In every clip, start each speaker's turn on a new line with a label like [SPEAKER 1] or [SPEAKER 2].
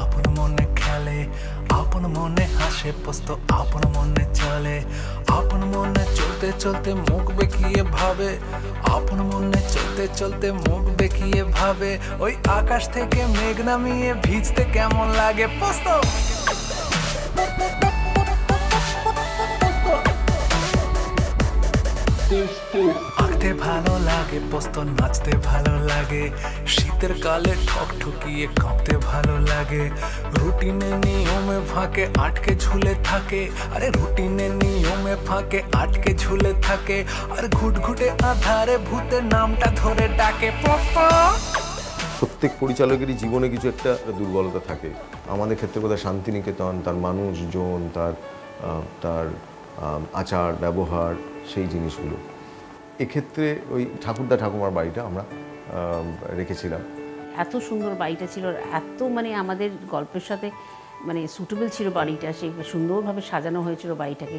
[SPEAKER 1] আপন মনে খেলে, আপন মনে হাসে পোস্ত, আপন মনে চলে, আপন মনে চলতে চলতে মুখ বেঁকিয়ে ভাবে, আপন মনে চলতে চলতে মুখ বেঁকিয়ে ভাবে, ওই আকাশ থেকে মেঘ নামিয়ে ভিজতে কেমন লাগে পোস্ত। আঁকতে ভালো লাগে পোস্ত, নাচতে ভালো লাগে, শীতের কালে ঠকঠকিয়ে কাঁপতে ভালো লাগে, রুটিনে নিয়মে ফাঁকে আটকে ঝুলে থাকে, আরে রুটিনে নিয়মে ফাঁকে আটকে ঝুলে থাকে, আর ঘুটঘুটে আধারে ভূতের নামটা ধরে ডাকে পোস্ত।
[SPEAKER 2] প্রত্যেক পরিচালকেরই জীবনে কিছু একটা দুর্বলতা থাকে। আমাদের ক্ষেত্রে বোধহয় শান্তিনিকেতন, তার মানুষজন, তার আচার ব্যবহার, সেই জিনিসগুলো। এক্ষেত্রে ওই ঠাকুরদা ঠাকুমার বাড়িটা আমরা রেখেছিলাম।
[SPEAKER 3] এত সুন্দর বাড়িটা ছিল, এত মানে আমাদের গল্পের সাথে মানে সুটেবল ছিল বাড়িটা, সেই সুন্দরভাবে সাজানো হয়েছিল বাড়িটাকে।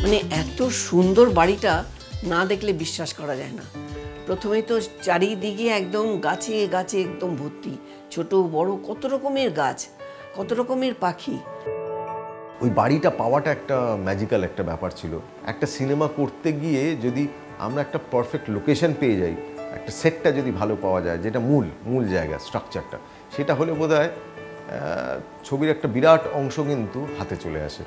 [SPEAKER 4] মানে এত সুন্দর বাড়িটা না দেখলে বিশ্বাস করা যায় না। প্রথমেই তো চারিদিকে একদম গাছে গাছে একদম ভর্তি, ছোট বড় কত রকমের গাছ, কত রকমের পাখি।
[SPEAKER 2] ওই বাড়িটা পাওয়াটা একটা ম্যাজিক্যাল একটা ব্যাপার ছিল। একটা সিনেমা করতে গিয়ে যদি আমরা একটা পারফেক্ট লোকেশন পেয়ে যাই, একটা সেটটা যদি ভালো পাওয়া যায়, যেটা মূল জায়গা, স্ট্রাকচারটা, সেটা হলে বোধহয় ছবির একটা বিরাট অংশ কিন্তু হাতে চলে আসে।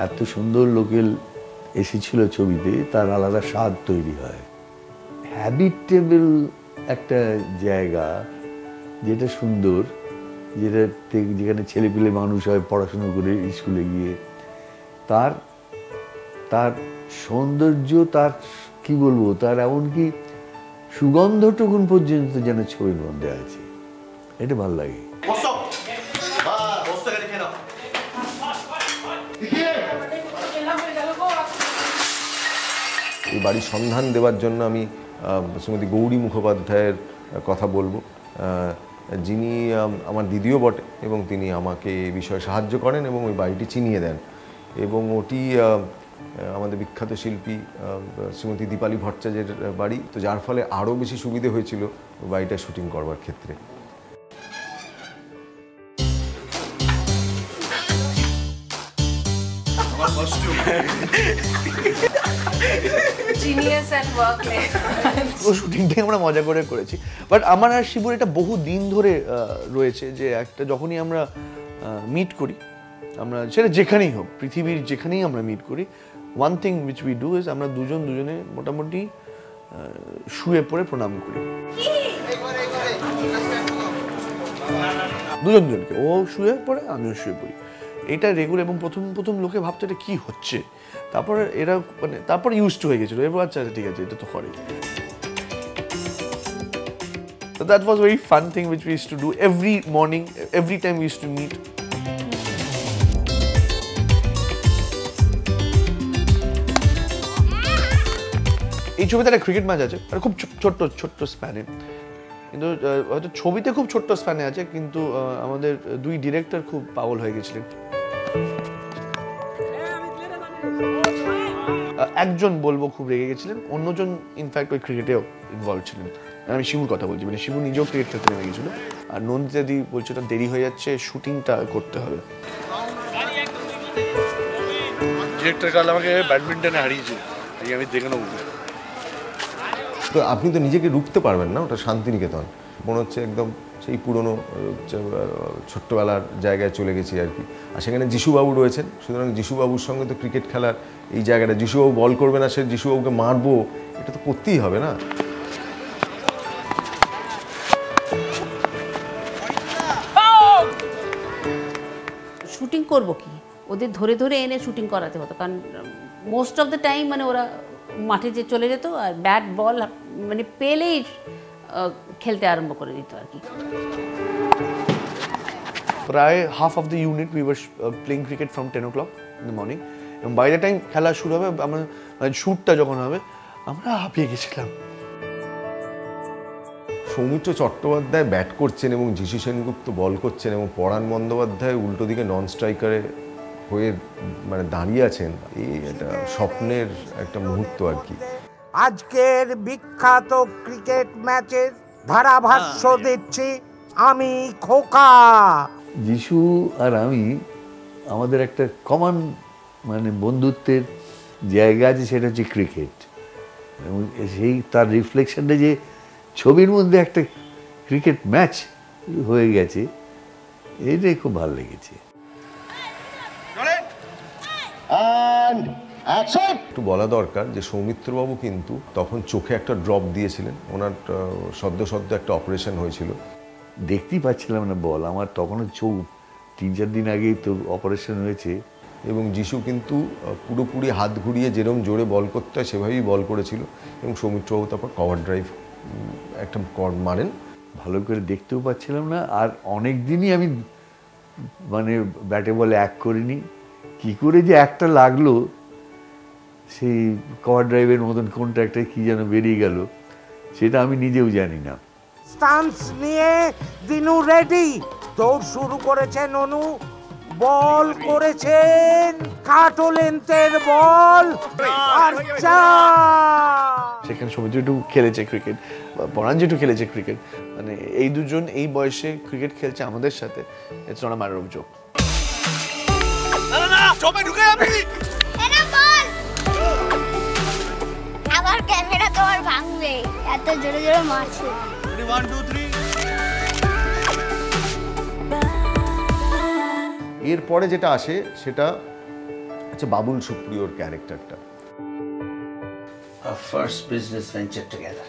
[SPEAKER 5] এত সুন্দর লোকেল এসেছিল ছবিতে, তার আলাদা স্বাদ তৈরি হয়। হ্যাবিটেবল একটা জায়গা, যেটা সুন্দর, যেখানে ছেলেপিলে মানুষ হয় পড়াশুনো করে স্কুলে গিয়ে, তার সৌন্দর্য, তার কি বলবো, তার এমনকি সুগন্ধটুকুন পর্যন্ত যেন ছবির মধ্যে আছে। এটা ভালো লাগে।
[SPEAKER 2] এই বাড়ির সন্ধান দেওয়ার জন্য আমি শ্রীমতী গৌরী মুখোপাধ্যায়ের কথা বলবো, যিনি আমার দিদিও বটে, এবং তিনি আমাকে এই বিষয়ে সাহায্য করেন এবং ওই বাড়িটি চিনিয়ে দেন। এবং ওটি আমাদের বিখ্যাত শিল্পী শ্রীমতী দীপালি ভট্টাচার্যের বাড়ি, তো যার ফলে আরও বেশি সুবিধে হয়েছিল ওই বাড়িটা শুটিং করবার ক্ষেত্রে।
[SPEAKER 6] শুটিংটাই আমরা মজা করে করেছি। বাট আমার আর শিবুর এটা বহু দিন ধরে রয়েছে যে একটা যখনই আমরা মিট করি, আমরা সেটা যেখানেই হোক, পৃথিবীর যেখানেই আমরা মিট করি, one thing which we do is আমরা দুজনে মোটামুটি শুয়ে পড়ে প্রণাম করি দুজনকে। ও শুয়ে পড়ে, আমিও শুয়ে পড়ি। এটা রেগুলার। এবং প্রথম লোকে ভাবতো এটা কী হচ্ছে, তারপর এরা মানে তারপর ইউজড হয়ে গেছিলো, এরপর আচ্ছা ঠিক আছে, এটা তো করে। So that was a very fun thing which we used to do every morning, every time we used to meet. এই ছবিতে একটা ক্রিকেট ম্যাচ আছে, আর খুব ছোট্ট স্প্যানে, কিন্তু হয়তো ছবিতে খুব ছোট্ট স্প্যানে আছে, কিন্তু আমাদের দুই ডিরেক্টর খুব পাগল হয়ে গেছিলেন। একজন বলবো খুব রেগে গেছিলেন, অন্যজন ইনফ্যাক্ট ওই ক্রিকেটেও ইনভলভ ছিলেন। আমি শিবুর কথা বলছি, মানে শিবু নিজেও ক্রিকেট খেলতে নেমে গেছিল, আর নন্দিতা দি বলছে ওটা দেরি হয়ে যাচ্ছে, শুটিংটা করতে হবে। ডিরেক্টর কাল আমাকে ব্যাডমিন্টনে হারিয়েছে, আমি দেখে নেবো।
[SPEAKER 2] তো আপনি তো নিজেকে রুখতে পারবেন না, ওটা শান্তিনিকেতন মনে হচ্ছে একদম সেই পুরনো ছোট্টবেলার জায়গায় চলে গেছি আর কি। আর সেখানে যিশুবাবু রয়েছেন, সুতরাং যিশুবাবুর সঙ্গে তো ক্রিকেট খেলার এই জায়গাটা, যিশুবাবু বল করবে না, সে যিশুবাবুকে মারবো, এটা তো করতেই হবে না।
[SPEAKER 3] শুটিং করবো কি, ওদের ধরে ধরে এনে শুটিং করাতে হতো, কারণ মোস্ট অফ দ্য টাইম মানে ওরা মাঠে যে চলে যেত আর ব্যাট বল মানে পেলেই খেলতে আরম্ভ করে দিত আর কি।
[SPEAKER 6] প্রায় half of the unit we were playing cricket from 10 o'clock in the morning, এবং বাই দ্য টাইম খেলা শুরু হবে, আমরা মানে শ্যুটটা যখন হবে আমরা হাঁপিয়ে গেছিলাম।
[SPEAKER 2] সৌমিত্র চট্টোপাধ্যায় ব্যাট করছেন এবং যিশু সেনগুপ্ত বল করছেন এবং পরাণ বন্দ্যোপাধ্যায় উল্টো দিকে নন স্ট্রাইকারে হয়ে মানে দাঁড়িয়ে আছেন, এই একটা স্বপ্নের একটা মুহূর্ত আর কি।
[SPEAKER 7] আজকের বিখ্যাত ক্রিকেট ম্যাচের ধারাভাষ্য দিচ্ছি আমি, খোকা।
[SPEAKER 5] যিশু আর আমি, আমাদের একটা কমন মানে বন্ধুত্বের জায়গা আছে, সেটা হচ্ছে ক্রিকেট। এবং সেই তার রিফ্লেকশনটা যে ছবির মধ্যে একটা ক্রিকেট ম্যাচ হয়ে গেছে, এটাই খুব ভালো লেগেছে।
[SPEAKER 2] একটু বলা দরকার যে সৌমিত্রবাবু কিন্তু তখন চোখে একটা ড্রপ দিয়েছিলেন, ওনার সদ্য একটা অপারেশন হয়েছিল।
[SPEAKER 5] দেখতেই পাচ্ছিলাম না বল, আমার তখনও চোখ 3-4 দিন আগেই তো অপারেশন হয়েছে।
[SPEAKER 2] এবং যিশু কিন্তু পুরোপুরি হাত ঘুরিয়ে যেরকম জোরে বল করতে হয় সেভাবেই বল করেছিল, এবং সৌমিত্রবাবু তারপর কভার ড্রাইভ একটা মারেন।
[SPEAKER 5] ভালো করে দেখতেও পাচ্ছিলাম না, আর অনেক দিনই আমি মানে ব্যাটে বলে এক করিনি। কি করে যে একটা লাগলো, সেই কভার ড্রাইভের মতন কোনটা একটা কি যেন বেরিয়ে গেল, সেটা আমি নিজেও জানি না।
[SPEAKER 7] স্টান্স নিয়ে দিনু রেডি, দৌড় শুরু করেছেন অনু, বল করেছেন কাটো লেন্থের বল, আর
[SPEAKER 6] সেখানে সৌমিত্র একটু খেলেছে ক্রিকেট, পরাণ যেটু খেলেছে ক্রিকেট, মানে এই দুজন এই বয়সে ক্রিকেট খেলছে আমাদের সাথে, it's not a matter of joke.
[SPEAKER 8] আমার ক্যামেরা তো আর ভাঙবে, এত জোরে জোরে মারছে।
[SPEAKER 6] 1 2 3।
[SPEAKER 2] এরপরে যেটা আসে সেটা হচ্ছে বাবুল সুপ্রিয়র ক্যারেক্টারটা।
[SPEAKER 9] Our first business venture together.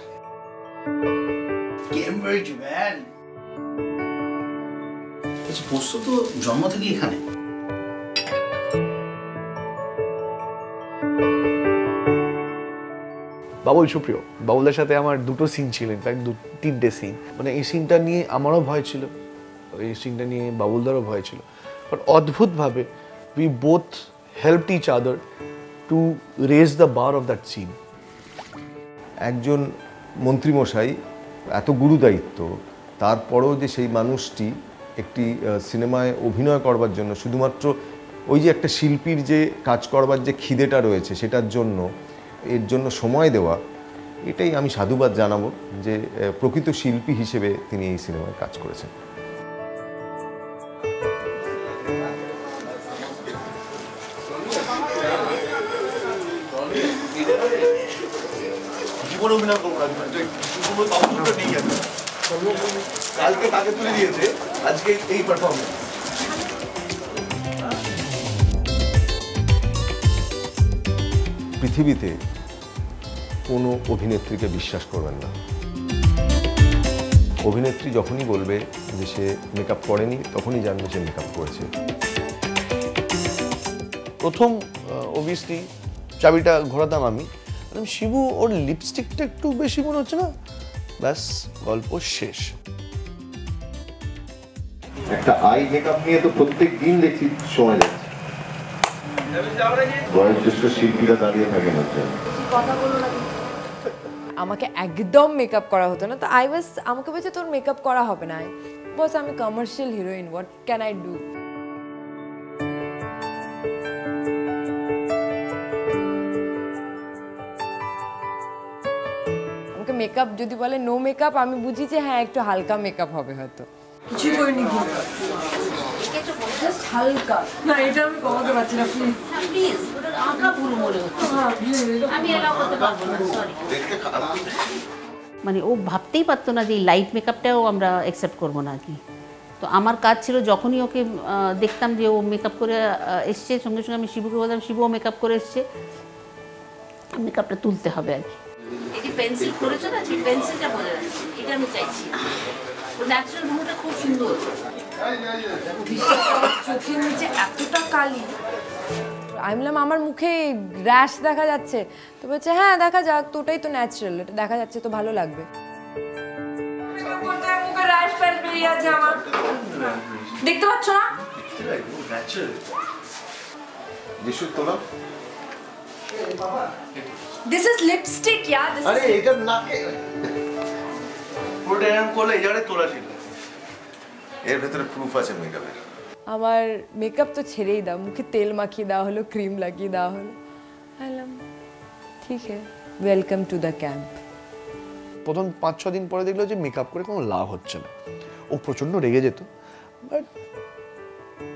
[SPEAKER 9] Cambridge, man. আচ্ছা, পোস্ত তো জন্ম থেকে এখানে।
[SPEAKER 6] বাবুল সুপ্রিয়, বাবুলদার সাথে আমার দুটো সিন ছিল, ইনফ্যাক্ট 3টে সিন। মানে এই সিনটা নিয়ে আমারও ভয় ছিল, এই সিনটা নিয়ে বাবুলদারও ভয় ছিল, বাট অদ্ভুতভাবে we both helped each other to raise the bar of that scene.
[SPEAKER 2] একজন মন্ত্রীমশাই, এত গুরু দায়িত্ব, তারপরেও যে সেই মানুষটি একটি সিনেমায় অভিনয় করবার জন্য শুধুমাত্র ওই যে একটা শিল্পীর যে কাজ করবার যে খিদেটা রয়েছে সেটার জন্য, এর জন্য সময় দেওয়া, এটাই আমি সাধুবাদ জানাবো যে প্রকৃত শিল্পী হিসেবে তিনি এই সিনেমায় কাজ করেছেন।
[SPEAKER 6] জীবনে অভিনয় করবো না, নেই কালকে তাকে তুলে দিয়েছে, আজকে এই পারফরমেন্স।
[SPEAKER 2] পৃথিবীতে কোনো অভিনেত্রীকে বিশ্বাস করবেন না। অভিনেত্রী যখনই বলবে যে সে মেকআপ করেনি, তখনই জানবে সে মেকআপ করেছে।
[SPEAKER 6] প্রথম অবভিয়াসলি চাবিটা ঘোরাতাম আমি, শিবু ওর লিপস্টিকটা একটু বেশি মনে হচ্ছে না, ব্যাস গল্প শেষ।
[SPEAKER 10] একটা আই মেকআপ নিয়ে তো প্রত্যেক দিন দেখছি সময় যাচ্ছে, বয়োজ্যেষ্ঠ শিল্পীরা দাঁড়িয়ে থাকেন হচ্ছে।
[SPEAKER 11] আমাকে একদম মেকআপ করা হতো না, তো আমাকে বলছে তোর মেকআপ করা হবে না। বস, আমি commercial heroine, what can I do? আমাকে মেকআপ যদি বলে নো মেকআপ, আমি বুঝি যে হ্যাঁ একটু হালকা মেকআপ হবে, হয়তো কিছু করিনি, জাস্ট হালকা। না, এটা আমি কমাতে পারছি না, প্লিজ
[SPEAKER 3] প্লিজ, ওটা আঁকা ভুল মনে হচ্ছে, আমি এলাও করতে পারবো না, সরি। মানে ও ভাবতেই পারতো না যে এই লাইট মেকআপটাও আমরা অ্যাকসেপ্ট করবো না আর কি। তো আমার কাজ ছিল যখনই ওকে দেখতাম যে ও মেকআপ করে এসছে, সঙ্গে সঙ্গে আমি শিবুকে বলতাম শিবুও মেকআপ করে এসছে, মেকআপটা তুলতে হবে আর কি। এই যে পেন্সিল করেছো না, সেই পেন্সিলটা বলে রাখছি, এটা আমি চাইছি। ওর ন্যাচারাল মুখটা খুব সুন্দর,
[SPEAKER 11] চোখের নিচে এতটা কালি। আমি বললাম আমার মুখে র্যাশ দেখা যাচ্ছে, তো বলছে হ্যাঁ দেখা যাক, তো ওটাই তো ন্যাচারাল, এটা দেখা যাচ্ছে তো ভালো লাগবে। মুখে র্যাশ বেরিয়ে আছে আমার। দেখতে পাচ্ছ না?
[SPEAKER 2] যিশু তোলা
[SPEAKER 11] this is lipstick yeah, this
[SPEAKER 2] আরে
[SPEAKER 11] ইজ
[SPEAKER 2] এটা নাকে
[SPEAKER 6] পুরোটা এরকম করলে এই জায়গায় তোলা ছিল।
[SPEAKER 2] এর ভেতরে প্রুফ আছে মেকআপের।
[SPEAKER 11] আমার মেকআপ তো ছেড়েই দাও, মুখে তেল মাখিয়ে দেওয়া হলো, ক্রিম লাগিয়ে দেওয়া হলো। বললাম ঠিক আছে, ওয়েলকাম টু দ্য ক্যাম্প।
[SPEAKER 6] প্রথম 5-6 দিন পরে দেখলো যে মেকআপ করে কোনো লাভ হচ্ছে না। ও প্রচন্ড রেগে যেত, বাট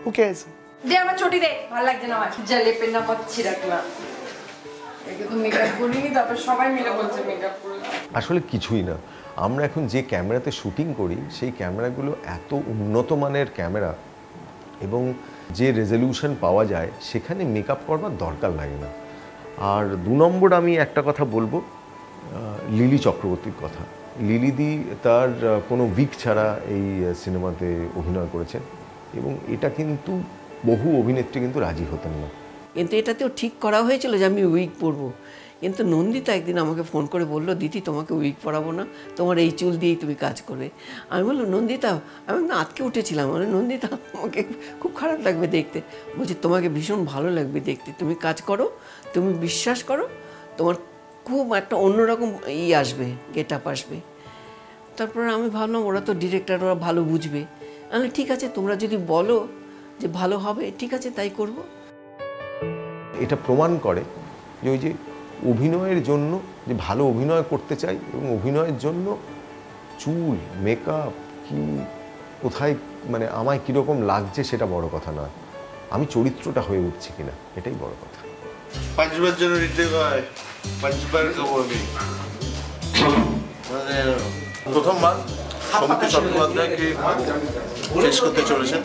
[SPEAKER 6] হু কেয়ারস।
[SPEAKER 11] দে আমার চটি দে, ভালো লাগছে না আমার, যা লেপের না পাচ্ছি রাখলাম। একে তো মেকআপ করিনি, তারপর সবাই মিলে বলছে মেকআপ করলাম।
[SPEAKER 2] আসলে কিছুই না, আমরা এখন যে ক্যামেরাতে শুটিং করি সেই ক্যামেরাগুলো এত উন্নত মানের ক্যামেরা এবং যে রেজলিউশন পাওয়া যায় সেখানে মেকআপ করবার দরকার লাগে না। আর 2 নম্বর আমি একটা কথা বলবো, লিলি চক্রবর্তীর কথা। লিলিদি তার কোনো উইক ছাড়া এই সিনেমাতে অভিনয় করেছেন এবং এটা কিন্তু বহু অভিনেত্রী কিন্তু রাজি হতেন না।
[SPEAKER 4] কিন্তু এটাতেও ঠিক করা হয়েছিল যে আমি উইক পরবো, কিন্তু নন্দিতা একদিন আমাকে ফোন করে বললো, দিদি তোমাকে উইক পরাবো না, তোমার এই চুল দিয়েই তুমি কাজ করবে। আমি বললাম নন্দিতা, আমি একদম আটকে উঠেছিলাম, মানে নন্দিতা আমাকে খুব খারাপ লাগবে দেখতে। বলছি তোমাকে ভীষণ ভালো লাগবে দেখতে, তুমি কাজ করো, তুমি বিশ্বাস করো, তোমার খুব একটা অন্যরকম আসবে, গেট আপ আসবে। তারপর আমি ভাবলাম ওরা তো ডিরেক্টর, ওরা ভালো বুঝবে। আমি ঠিক আছে, তোমরা যদি বলো যে ভালো হবে, ঠিক আছে তাই করব।
[SPEAKER 2] এটা প্রমাণ করে যে ওই যে অভিনয়ের জন্য যে ভালো অভিনয় করতে চাই এবং অভিনয়ের জন্য চুল, মেকআপ কি কোথায় মানে আমায় কীরকম লাগছে সেটা বড় কথা নয়, আমি চরিত্রটা হয়ে উঠছি কিনা এটাই বড় কথা।
[SPEAKER 6] 5 বার জন্য রিটেক হয়, 5 বার খাবো আমি। মানে প্রথমবার সমিতি চট্টোপাধ্যায়কে ফেস করতে চলেছেন,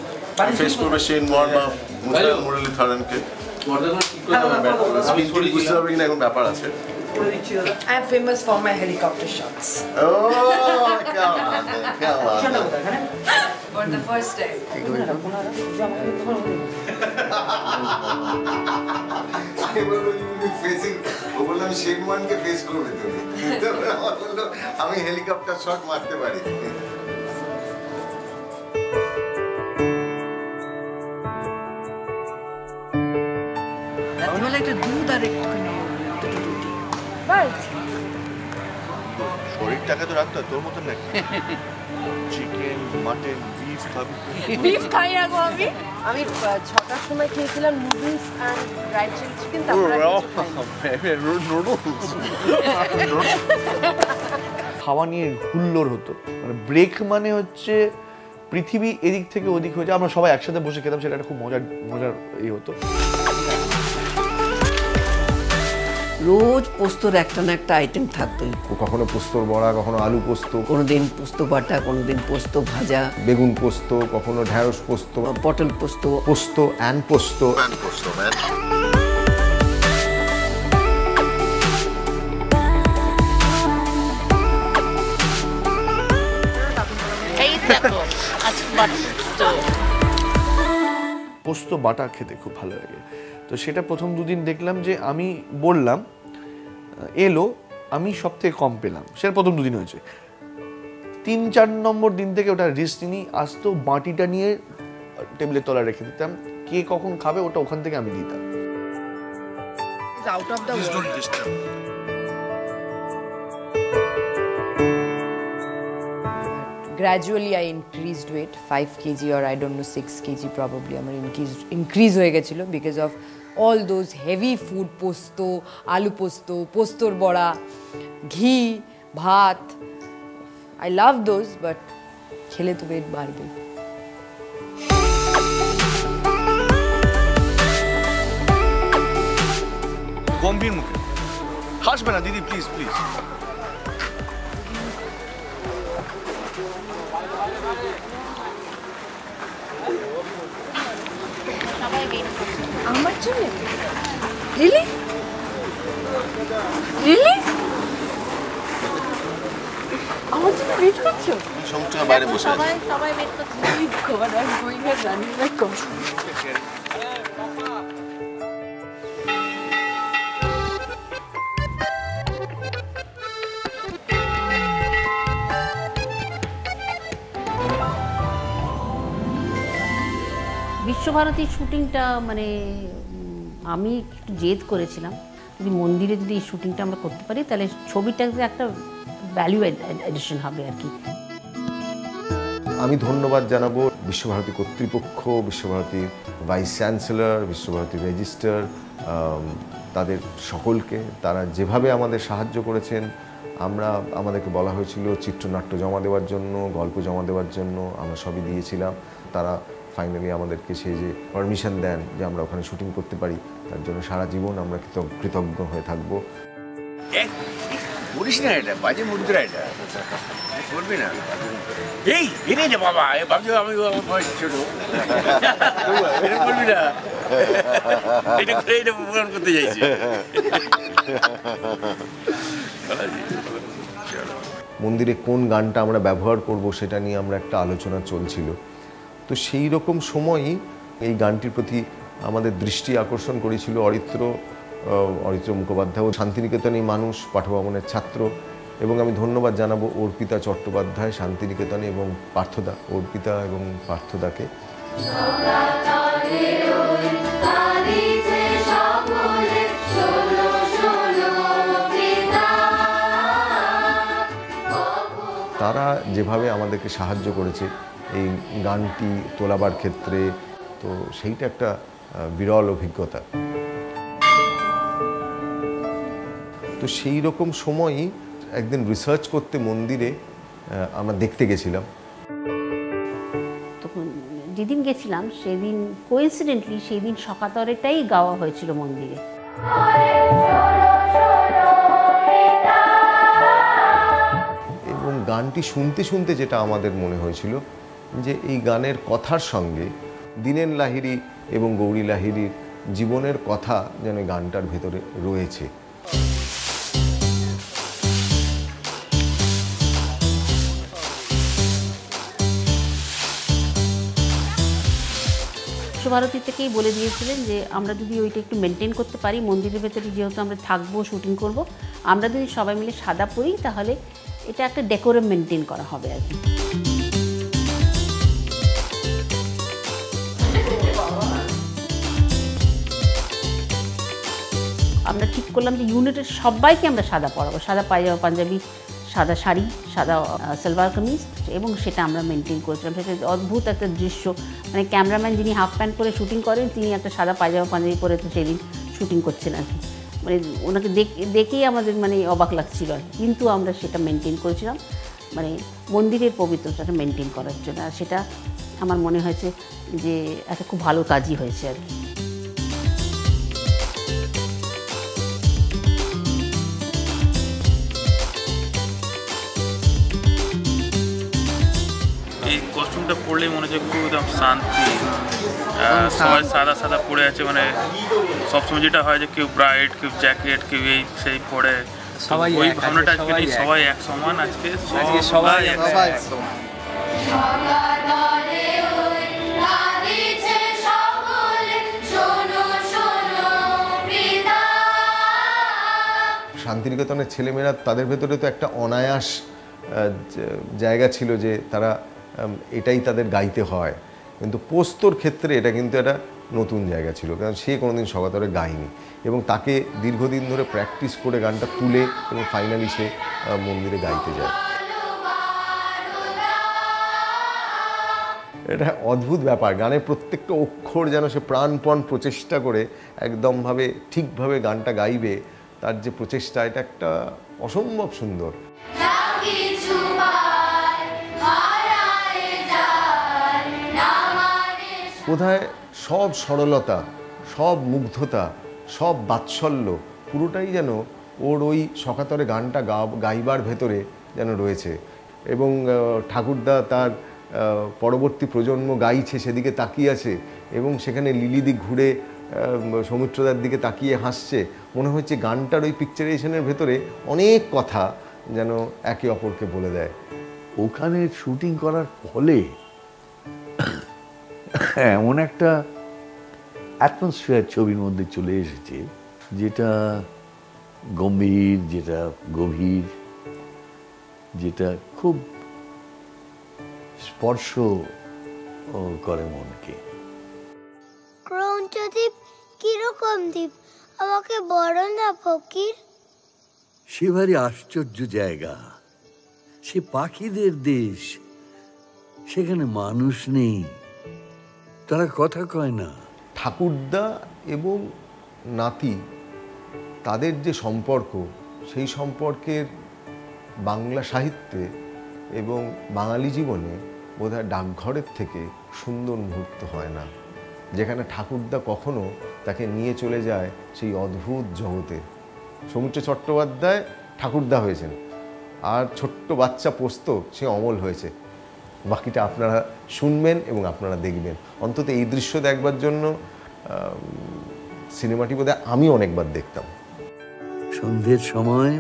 [SPEAKER 6] ফেস করবে শেন ওয়ার্মা, মুরলী থারানকে। বুঝতে পারবে কিনা এখন ব্যাপার আছে।
[SPEAKER 11] I am famous for my helicopter shots. For the first time.
[SPEAKER 2] আমি হেলিকপ্টার শট মারতে পারি।
[SPEAKER 4] রাত্রিবেলা একটা দুধ আর একটুখানি দুটো রুটি।
[SPEAKER 6] শরীরটাকে তো রাখতে হয় তোর মতন নাকি? চিকেন, মাটন, বিফ খাবি?
[SPEAKER 11] বিফ খাই না গো আমি। আমি 6টার সময় খেয়েছিলাম নুডলস আর ড্রাই চিকেন, তারপর
[SPEAKER 6] খাওয়া নিয়ে হুল্লোড় হতো, মানে ব্রেক মানে হচ্ছে পৃথিবী এদিক থেকে ওদিক হয়ে যায়, আমরা সবাই একসাথে বসে খেতাম, সেটা একটা খুব মজার হতো।
[SPEAKER 4] রোজ পোস্তর একটা না একটা আইটেম থাকতোই।
[SPEAKER 2] কখনো পোস্তর বড়া, কখনো আলু পোস্ত,
[SPEAKER 4] কোনোদিন পোস্ত বাটা, কোনোদিন পোস্ত ভাজা,
[SPEAKER 2] বেগুন পোস্ত, কখনো ঢ্যাঁড়স পোস্ত,
[SPEAKER 4] পটল পোস্ত,
[SPEAKER 2] পোস্ত অ্যান্ড পোস্ত।
[SPEAKER 6] পোস্ত বাটা খেতে খুব ভালো লাগে। তো সেটা প্রথম 2 দিন দেখলাম যে আমি বললাম এলো, আমি সব থেকে কম পেলাম, সেটা প্রথম 2 দিন হয়েছে। 3-4 নম্বর দিন থেকে ওটা রিস্ক নিয়ে আসতো, বাটিটা নিয়ে টেবিলের তলায় রেখে দিতাম, কে কখন খাবে ওটা ওখান থেকে আমি দিতাম।
[SPEAKER 4] Out of the
[SPEAKER 11] gradually I increased weight 5 kg or I don't know 6 kg probably আমার increase হয়ে গেছিল because of all those heavy food, পোস্ত, আলু পোস্ত, পোস্তর বড়া, ঘি, ভাত। I love those, but খেলে তো weight বাড়বে।
[SPEAKER 6] গম্ভীর মুখে হাসবে না দিদি, প্লিজ প্লিজ।
[SPEAKER 11] আমার জন্য লিলি, লিলি আমার জন্য ওয়েট করছো?
[SPEAKER 6] সমুদ্রের বাইরে বসে
[SPEAKER 3] সবাই ওয়েট করছে।
[SPEAKER 11] God, I'm going and running like a
[SPEAKER 3] বিশ্বভারতীর শুটিংটা মানে আমি একটু জেদ করেছিলাম, যদি মন্দিরে যদি এই শুটিংটা আমরা করতে পারি তাহলে ছবিটাতে একটা ভ্যালু এডিশন হবে আর কি।
[SPEAKER 2] আমি ধন্যবাদ জানাবো বিশ্বভারতী কর্তৃপক্ষ, বিশ্বভারতীর ভাইস চ্যান্সেলর, বিশ্বভারতীর রেজিস্ট্রার, তাদের সকলকে। তারা যেভাবে আমাদের সাহায্য করেছেন, আমাদেরকে বলা হয়েছিল চিত্রনাট্য জমা দেওয়ার জন্য, গল্প জমা দেওয়ার জন্য, আমরা সবই দিয়েছিলাম। তারা ফাইনালি আমাদেরকে সেই যে পারমিশন দেন যে আমরা ওখানে শুটিং করতে পারি, তার জন্য সারা জীবন আমরা কৃতজ্ঞ হয়ে থাকবো।
[SPEAKER 12] বলিস না, এটা বাজে মুদ্রা, এটা করবি না। এই এনে যে বাবা, ভাবছি আমি আমার বয়স ছোট, এটা করবি না, এটা পূরণ করতে চাইছি।
[SPEAKER 2] মন্দিরে কোন গানটা আমরা ব্যবহার করব সেটা নিয়ে আমরা একটা আলোচনা চলছিল। তো সেই রকম সময়ই এই গানটির প্রতি আমাদের দৃষ্টি আকর্ষণ করেছিল অরিত্র মুখোপাধ্যায়, শান্তিনিকেতনের মানুষ, পাঠভবনের ছাত্র। এবং আমি ধন্যবাদ জানাবো অর্পিতা চট্টোপাধ্যায়, শান্তিনিকেতনে, এবং পার্থদা, অর্পিতা এবং পার্থদাকে। তারা যেভাবে আমাদেরকে সাহায্য করেছে এই গানটি তোলাবার ক্ষেত্রে, তো সেইটা একটা বিরল অভিজ্ঞতা। তো সেই রকম সময়ই একদিন রিসার্চ করতে মন্দিরে আমরা দেখতে গেছিলাম।
[SPEAKER 3] তখন যেদিন গেছিলাম সেদিন কোইন্সিডেন্টলি সেই দিন সকাতরেটাই গাওয়া হয়েছিল মন্দিরে।
[SPEAKER 2] এবং গানটি শুনতে শুনতে যেটা আমাদের মনে হয়েছিল যে এই গানের কথার সঙ্গে দীনেন লাহিড়ী এবং গৌরী লাহিড়ীর জীবনের কথা যেন গানটার ভেতরে রয়েছে।
[SPEAKER 3] বিশ্বভারতী থেকেই বলে দিয়েছিলেন যে আমরা যদি ওইটা একটু মেনটেন করতে পারি, মন্দিরের ভেতরে যেহেতু আমরা থাকবো, শুটিং করব, আমরা যদি সবাই মিলে সাদা পরি তাহলে এটা একটা ডেকোরাম মেনটেন করা হবে আর কি। আমরা ঠিক করলাম যে ইউনিটের সবাইকে আমরা সাদা পরাবো, সাদা পায়জামা পাঞ্জাবি, সাদা শাড়ি, সাদা সালোয়ার কামিজ, এবং সেটা আমরা মেনটেন করেছিলাম। সেটা অদ্ভুত একটা দৃশ্য, মানে ক্যামেরাম্যান যিনি হাফ প্যান্ট পরে শুটিং করেন তিনি একটা সাদা পায়জামা পাঞ্জাবি পরে তো সেদিন শুটিং করছেন আর কি। মানে ওনাকে দেখেই আমাদের মানে অবাক লাগছিল আর কি, কিন্তু আমরা সেটা মেনটেন করেছিলাম মানে মন্দিরের পবিত্রতাটা মেনটেন করার জন্য। আর সেটা আমার মনে হয়েছে যে একটা খুব ভালো কাজই হয়েছে আর কি।
[SPEAKER 13] এই কস্টিউমটা পরলেই মনে হচ্ছে খুব একদম শান্তি, সবাই সাদা সাদা পরে আছে, মানে সবসময় যেটা হয় যে কেউ ব্রাইট, কেউ জ্যাকেট, কেউ এই সেই পরে, সবাই ওই ভাবনাটা আজকে নেই, সবাই এক সমান, আজকে সবাই এক সমান।
[SPEAKER 2] শান্তিনিকেতনের ছেলেমেয়েরা, তাদের ভেতরে তো একটা অনায়াস জায়গা ছিল যে তারা এটাই তাদের গাইতে হয়, কিন্তু পোস্তর ক্ষেত্রে এটা কিন্তু একটা নতুন জায়গা ছিল, কারণ সে কোনোদিন সকাতরে গায়নি এবং তাকে দীর্ঘদিন ধরে প্র্যাকটিস করে গানটা তুলে এবং ফাইনালি সে মন্দিরে গাইতে যায়। এটা অদ্ভুত ব্যাপার, গানের প্রত্যেকটা অক্ষর যেন সে প্রাণপণ প্রচেষ্টা করে একদমভাবে ঠিকভাবে গানটা গাইবে, তার যে প্রচেষ্টা, এটা একটা অসম্ভব সুন্দর। বোধহয় সব সরলতা, সব মুগ্ধতা, সব বাৎসল্য পুরোটাই যেন ওর ওই সকাতরে গানটা গাইবার ভেতরে যেন রয়েছে। এবং ঠাকুরদা তার পরবর্তী প্রজন্ম গাইছে সেদিকে তাকিয়ে আছে, এবং সেখানে লিলিদি ঘুরে সৌমিত্রদার দিকে তাকিয়ে হাসছে। মনে হচ্ছে গানটার ওই পিকচারেশনের ভেতরে অনেক কথা যেন একে অপরকে বলে দেয়।
[SPEAKER 5] ওখানে শুটিং করার ফলে এমন একটা অ্যাটমসফিয়ার ছবির মধ্যে চলে এসেছে যেটা গম্ভীর, যেটা গভীর, যেটা খুব স্পর্শ করে মনকে।
[SPEAKER 8] ক্রৌঞ্চ দ্বীপ কিরকম দ্বীপ? আমাকে বড় না ফকির।
[SPEAKER 5] সে ভারী আশ্চর্য জায়গা, সে পাখিদের দেশ, সেখানে মানুষ নেই, তারা কথা কয় না।
[SPEAKER 2] ঠাকুরদা এবং নাতি তাদের যে সম্পর্ক, সেই সম্পর্কের বাংলা সাহিত্যে এবং বাঙালি জীবনে বোধহয় ডাকঘরের থেকে সুন্দর মুহূর্ত হয় না, যেখানে ঠাকুরদা কখনো তাকে নিয়ে চলে যায় সেই অদ্ভুত জগতে। সৌমিত্র চট্টোপাধ্যায় ঠাকুরদা হয়েছেন, আর ছোট্ট বাচ্চা পোস্ত সে অমল হয়েছে। বাকিটা আপনারা শুনবেন এবং আপনারা দেখবেন। অন্তত এই দৃশ্য দেখবার জন্য সিনেমাটি বোধহয় আমি অনেকবার দেখতাম।
[SPEAKER 5] সন্ধ্যের সময়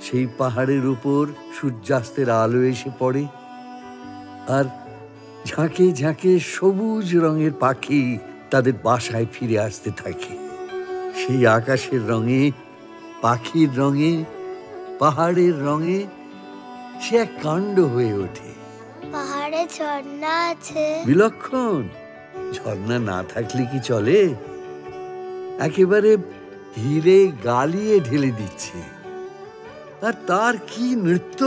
[SPEAKER 5] সেই পাহাড়ের উপর সূর্যাস্তের আলো এসে পড়ে, আর ঝাঁকে ঝাঁকে সবুজ রঙের পাখি তাদের বাসায় ফিরে আসতে থাকে। সেই আকাশের রঙে, পাখির রঙে, পাহাড়ের রঙে সে এক কাণ্ড হয়ে ওঠে।
[SPEAKER 8] পাহাড়ে ঝর্ণা আছে।
[SPEAKER 5] বিলক্ষণ। ঝর্ণা না থাকলে কি চলে? একেবারে হিরে গালিয়ে ঢেলে দিচ্ছে, আর তার কি নৃত্য!